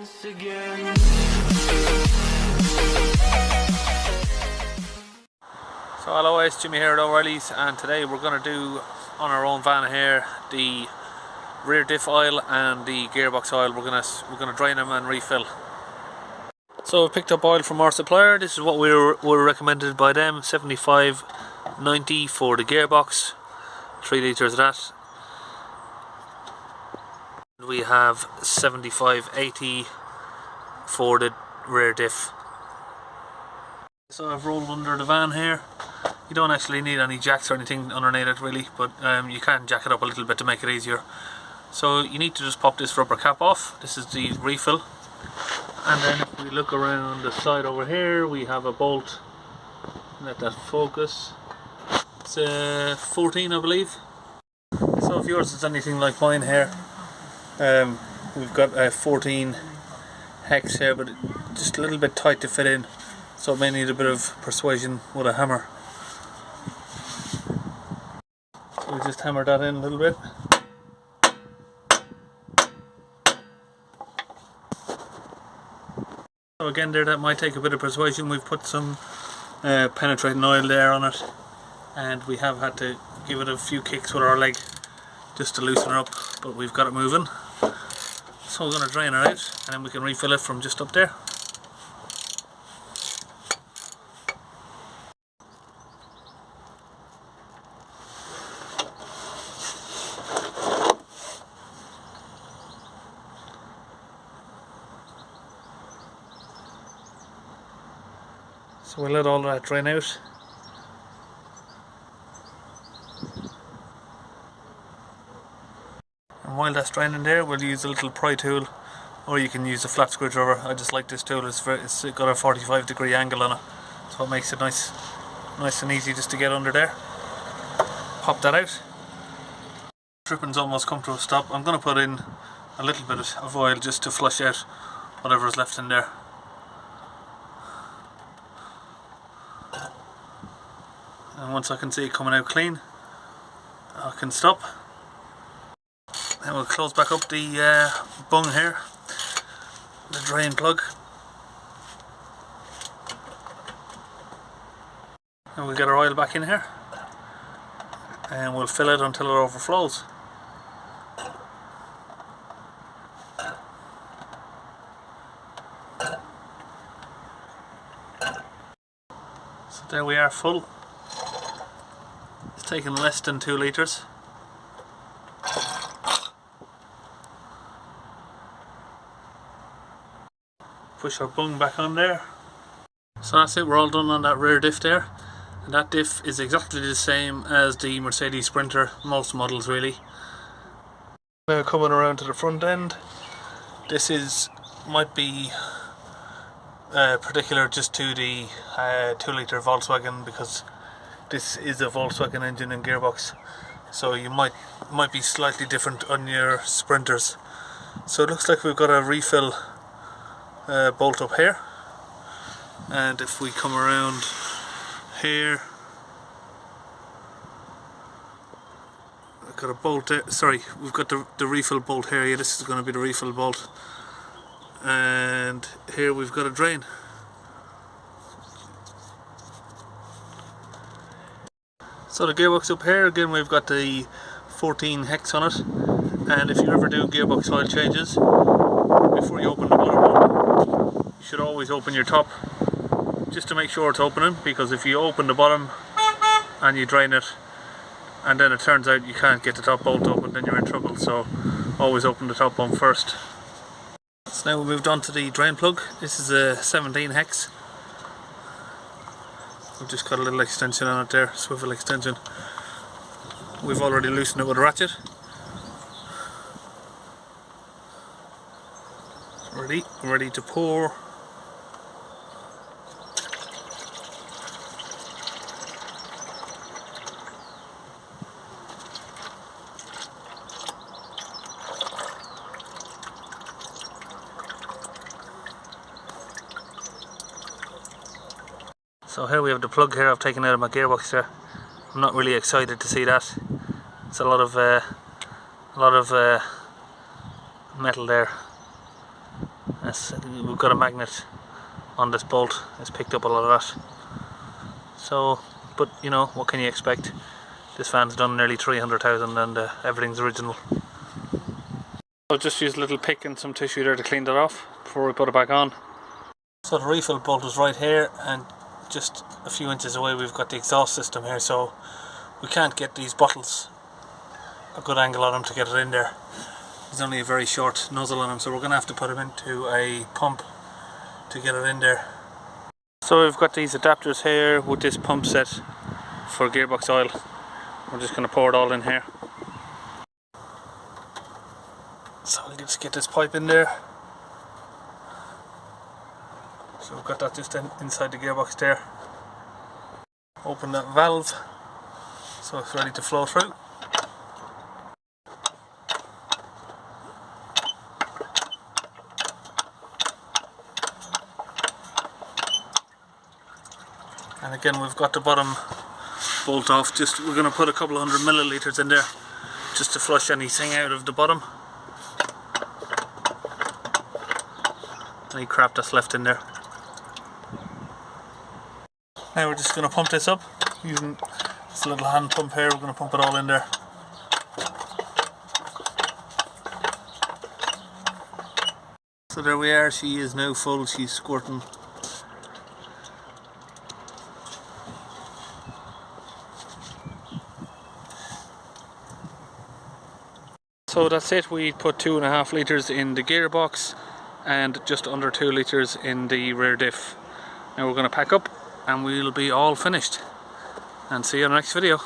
once again. So hello, it's Jimmy here at O'Reilly's, and today we're going to do on our own van here the rear diff oil and the gearbox oil. We're gonna drain them and refill. So we picked up oil from our supplier. This is what we were recommended by them, 75.90 for the gearbox, 3 litres of that. We have 75.80 for the rear diff. So I've rolled under the van here. You don't actually need any jacks or anything underneath it really, but you can jack it up a little bit to make it easier. So you need to just pop this rubber cap off. This is the refill. And then if we look around the side over here, we have a bolt. Let that focus. It's 14, I believe. So if yours is anything like mine here, we've got a 14 hex here, but just a little bit tight to fit in, so it may need a bit of persuasion with a hammer. So we just hammer that in a little bit. So again there, that might take a bit of persuasion. We've put some penetrating oil there on it, and we have had to give it a few kicks with our leg just to loosen it up, but we've got it moving. So we're going to drain it out, and then we can refill it from just up there. So we'll let all that drain out. And while that's draining there, we'll use a little pry tool, or you can use a flat screwdriver. I just like this tool. It's got a 45-degree angle on it, so it makes it nice and easy just to get under there. Pop that out. Dripping's almost come to a stop. I'm going to put in a little bit of oil just to flush out whatever is left in there. And once I can see it coming out clean, I can stop. Then we'll close back up the bung here, the drain plug, and we'll get our oil back in here, and we'll fill it until it overflows. So there we are, full. It's taken less than 2 litres. Push our bung back on there. So that's it, we're all done on that rear diff there. And that diff is exactly the same as the Mercedes Sprinter, most models really. Now coming around to the front end, this might be particular just to the 2 litre Volkswagen, because this is a Volkswagen engine and gearbox, so you might be slightly different on your Sprinters. So it looks like we've got a refill bolt up here, and if we come around here, we've got a bolt there. Sorry, we've got the refill bolt here. Yeah, this is going to be the refill bolt, and here we've got a drain. So the gearbox up here, again we've got the 14 hex on it, and if you ever do gearbox oil changes, before you open the bottom one, you should always open your top, just to make sure it's opening, because if you open the bottom and you drain it, and then it turns out you can't get the top bolt open, then you're in trouble. So always open the top one first. So now we moved on to the drain plug. This is a 17 hex. We've just got a little extension on it there, swivel extension. We've already loosened it with a ratchet. Ready to pour. So here we have the plug here I've taken out of my gearbox there. I'm not really excited to see that. It's a lot of metal there. we've got a magnet on this bolt. It's picked up a lot of that. So, but you know, what can you expect? This van's done nearly 300,000 and everything's original. I'll just use a little pick and some tissue there to clean that off before we put it back on. So the refill bolt is right here, and just a few inches away we've got the exhaust system here, so we can't get these bottles a good angle on them to get it in there. There's only a very short nozzle on them, so we're going to have to put them into a pump to get it in there. So we've got these adapters here with this pump set for gearbox oil. We're just going to pour it all in here. So we'll just get this pipe in there. So we've got that just inside the gearbox there. Open that valve so it's ready to flow through. And again, we've got the bottom bolt off. We're going to put a couple of 100 millilitres in there just to flush anything out of the bottom, any crap that's left in there. Now we're just going to pump this up using this little hand pump here. We're going to pump it all in there. So there we are, she is now full, she's squirting. So that's it, we put 2.5 litres in the gearbox and just under 2 litres in the rear diff. Now we're going to pack up and we'll be all finished, and see you in the next video.